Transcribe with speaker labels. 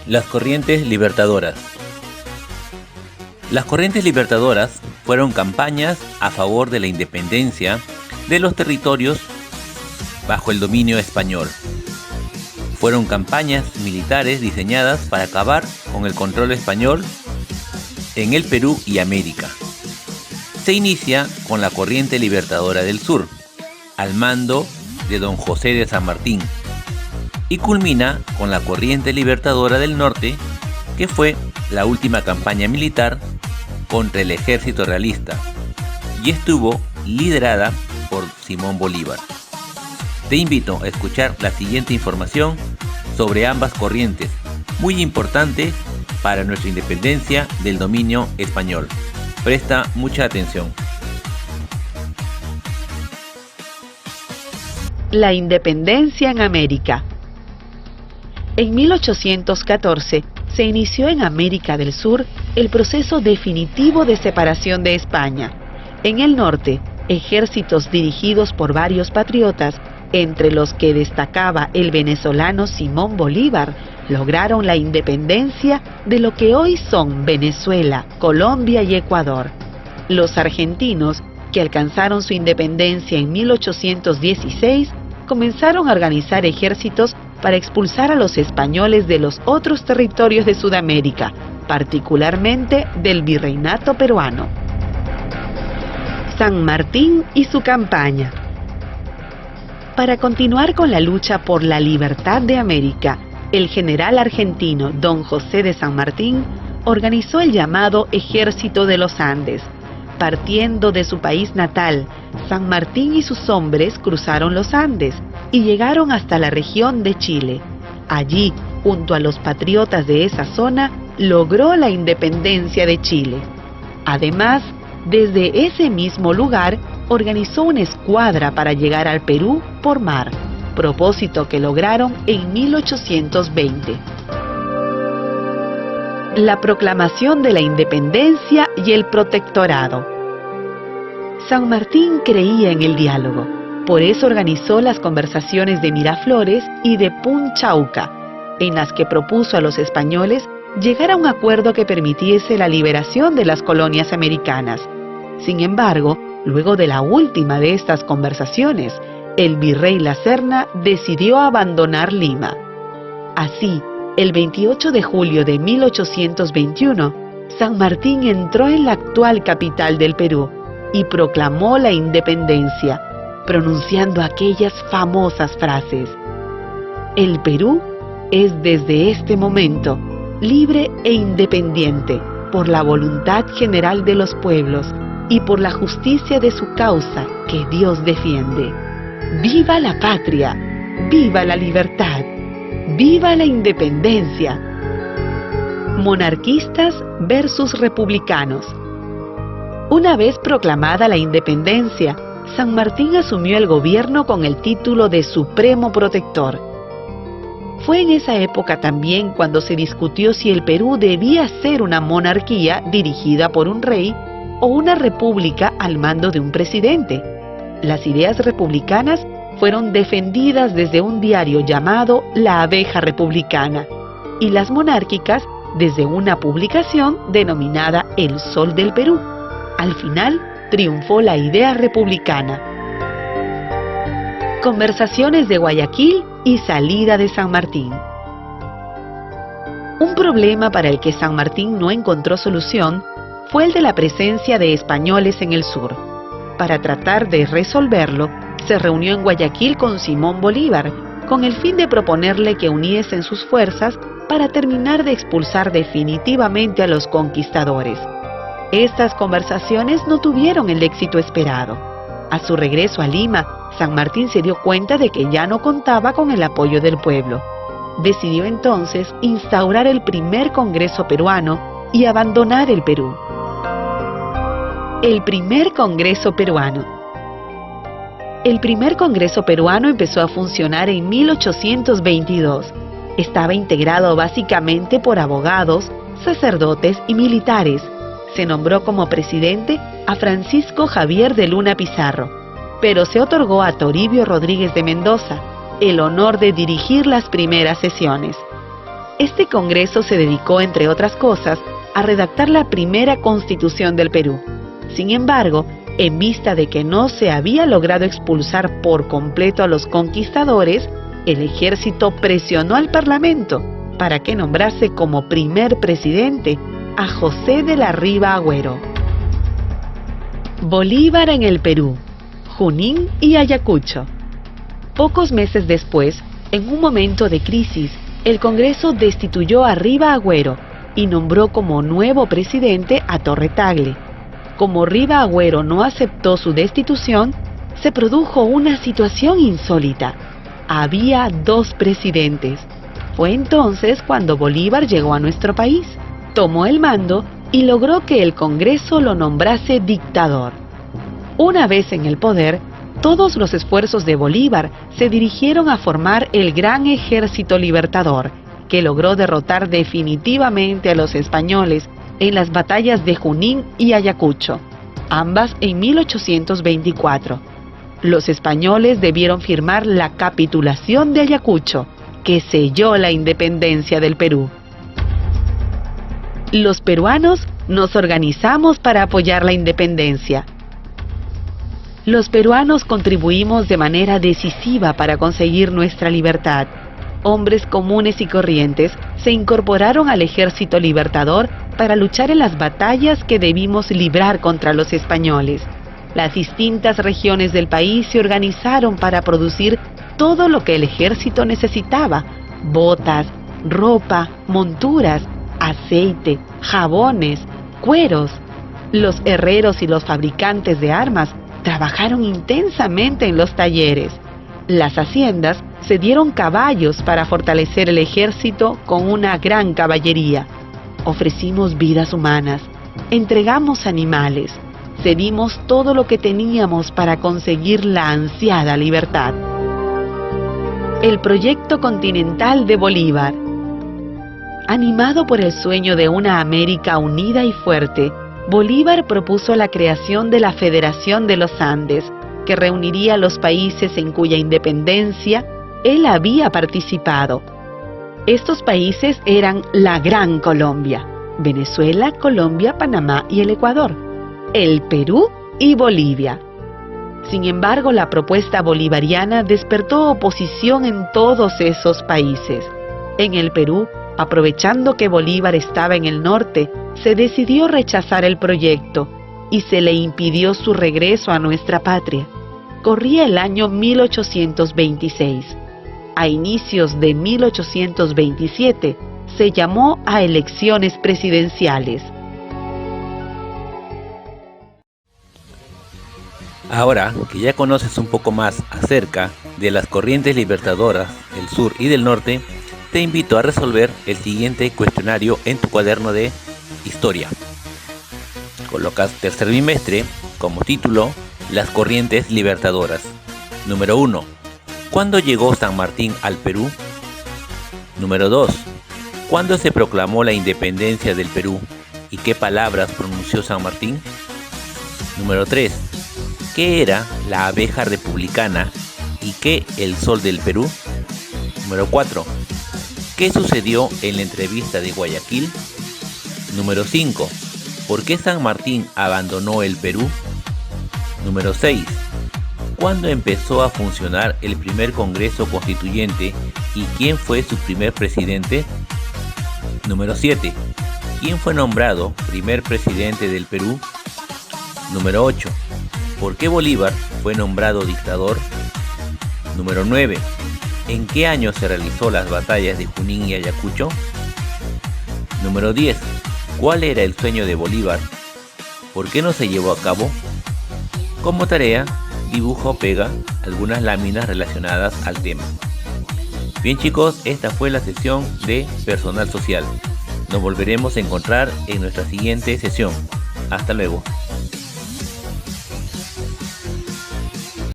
Speaker 1: Las corrientes libertadoras. Las corrientes libertadoras fueron campañas a favor de la independencia de los territorios bajo el dominio español. Fueron campañas militares diseñadas para acabar con el control español en el Perú y América. Se inicia con la corriente libertadora del sur, al mando de don José de San Martín, y culmina con la corriente libertadora del norte, que fue la última campaña militar contra el ejército realista y estuvo liderada por Simón Bolívar. Te invito a escuchar la siguiente información sobre ambas corrientes, muy importante para nuestra independencia del dominio español. Presta mucha atención.
Speaker 2: La independencia en América. En 1814 se inició en América del Sur el proceso definitivo de separación de España. En el norte, ejércitos dirigidos por varios patriotas, entre los que destacaba el venezolano Simón Bolívar, lograron la independencia de lo que hoy son Venezuela, Colombia y Ecuador. Los argentinos, que alcanzaron su independencia en 1816, comenzaron a organizar ejércitos para expulsar a los españoles de los otros territorios de Sudamérica, particularmente del virreinato peruano. San Martín y su campaña. Para continuar con la lucha por la libertad de América, el general argentino don José de San Martín organizó el llamado Ejército de los Andes. Partiendo de su país natal, San Martín y sus hombres cruzaron los Andes y llegaron hasta la región de Chile. Allí, junto a los patriotas de esa zona, logró la independencia de Chile. Además, desde ese mismo lugar, organizó una escuadra para llegar al Perú por mar, propósito que lograron en 1820. La proclamación de la independencia y el protectorado. San Martín creía en el diálogo, por eso organizó las conversaciones de Miraflores y de Punchauca, en las que propuso a los españoles llegar a un acuerdo que permitiese la liberación de las colonias americanas. Sin embargo, luego de la última de estas conversaciones, el virrey La Serna decidió abandonar Lima. Así, el 28 de julio de 1821, San Martín entró en la actual capital del Perú y proclamó la independencia, pronunciando aquellas famosas frases: "El Perú es desde este momento libre e independiente por la voluntad general de los pueblos y por la justicia de su causa que Dios defiende. ¡Viva la patria! ¡Viva la libertad! ¡Viva la independencia!". Monarquistas versus republicanos. Una vez proclamada la independencia, San Martín asumió el gobierno con el título de Supremo Protector. Fue en esa época también cuando se discutió si el Perú debía ser una monarquía dirigida por un rey o una república al mando de un presidente. Las ideas republicanas fueron defendidas desde un diario llamado La Abeja Republicana y las monárquicas desde una publicación denominada El Sol del Perú. Al final, triunfó la idea republicana. Conversaciones de Guayaquil y salida de San Martín. Un problema para el que San Martín no encontró solución fue el de la presencia de españoles en el sur. Para tratar de resolverlo, se reunió en Guayaquil con Simón Bolívar, con el fin de proponerle que uniesen sus fuerzas para terminar de expulsar definitivamente a los conquistadores. Estas conversaciones no tuvieron el éxito esperado. A su regreso a Lima, San Martín se dio cuenta de que ya no contaba con el apoyo del pueblo. Decidió entonces instaurar el primer Congreso peruano y abandonar el Perú. El primer Congreso peruano. El primer Congreso peruano empezó a funcionar en 1822. Estaba integrado básicamente por abogados, sacerdotes y militares. Se nombró como presidente a Francisco Javier de Luna Pizarro, pero se otorgó a Toribio Rodríguez de Mendoza el honor de dirigir las primeras sesiones. Este Congreso se dedicó, entre otras cosas, a redactar la primera Constitución del Perú. Sin embargo, en vista de que no se había logrado expulsar por completo a los conquistadores, el ejército presionó al Parlamento para que nombrase como primer presidente a José de la Riva Agüero. Bolívar en el Perú, Junín y Ayacucho. Pocos meses después, en un momento de crisis, el Congreso destituyó a Riva Agüero y nombró como nuevo presidente a Torre Tagle. Como Riva Agüero no aceptó su destitución, se produjo una situación insólita. Había dos presidentes. Fue entonces cuando Bolívar llegó a nuestro país, tomó el mando y logró que el Congreso lo nombrase dictador. Una vez en el poder, todos los esfuerzos de Bolívar se dirigieron a formar el Gran Ejército Libertador, que logró derrotar definitivamente a los españoles en las batallas de Junín y Ayacucho, ambas en 1824. Los españoles debieron firmar la capitulación de Ayacucho, que selló la independencia del Perú. Los peruanos nos organizamos para apoyar la independencia. Los peruanos contribuimos de manera decisiva para conseguir nuestra libertad. Hombres comunes y corrientes se incorporaron al Ejército Libertador para luchar en las batallas que debimos librar contra los españoles. Las distintas regiones del país se organizaron para producir todo lo que el ejército necesitaba: botas, ropa, monturas, aceite, jabones, cueros. Los herreros y los fabricantes de armas trabajaron intensamente en los talleres. Las haciendas se dieron caballos para fortalecer el ejército con una gran caballería. Ofrecimos vidas humanas, entregamos animales, cedimos todo lo que teníamos para conseguir la ansiada libertad. El proyecto continental de Bolívar. Animado por el sueño de una América unida y fuerte, Bolívar propuso la creación de la Federación de los Andes, que reuniría a los países en cuya independencia él había participado. Estos países eran la Gran Colombia: Venezuela, Colombia, Panamá y el Ecuador, el Perú y Bolivia. Sin embargo, la propuesta bolivariana despertó oposición en todos esos países. En el Perú, aprovechando que Bolívar estaba en el norte, se decidió rechazar el proyecto y se le impidió su regreso a nuestra patria. Corría el año 1826. A inicios de 1827 se llamó a elecciones presidenciales.
Speaker 1: Ahora que ya conoces un poco más acerca de las corrientes libertadoras del sur y del norte, te invito a resolver el siguiente cuestionario en tu cuaderno de historia. Colocas tercer bimestre como título: las corrientes libertadoras. Número 1. ¿Cuándo llegó San Martín al Perú? Número 2. ¿Cuándo se proclamó la independencia del Perú y qué palabras pronunció San Martín? Número 3. ¿Qué era la abeja republicana y qué el sol del Perú? Número 4. ¿Qué sucedió en la entrevista de Guayaquil? Número 5. ¿Por qué San Martín abandonó el Perú? Número 6. ¿Cuándo empezó a funcionar el primer Congreso Constituyente y quién fue su primer presidente? Número 7. ¿Quién fue nombrado primer presidente del Perú? Número 8. ¿Por qué Bolívar fue nombrado dictador? Número 9. ¿En qué año se realizó las batallas de Junín y Ayacucho? Número 10. ¿Cuál era el sueño de Bolívar? ¿Por qué no se llevó a cabo? Como tarea, dibuja o pega algunas láminas relacionadas al tema. Bien chicos, esta fue la sesión de Personal Social. Nos volveremos a encontrar en nuestra siguiente sesión. Hasta luego.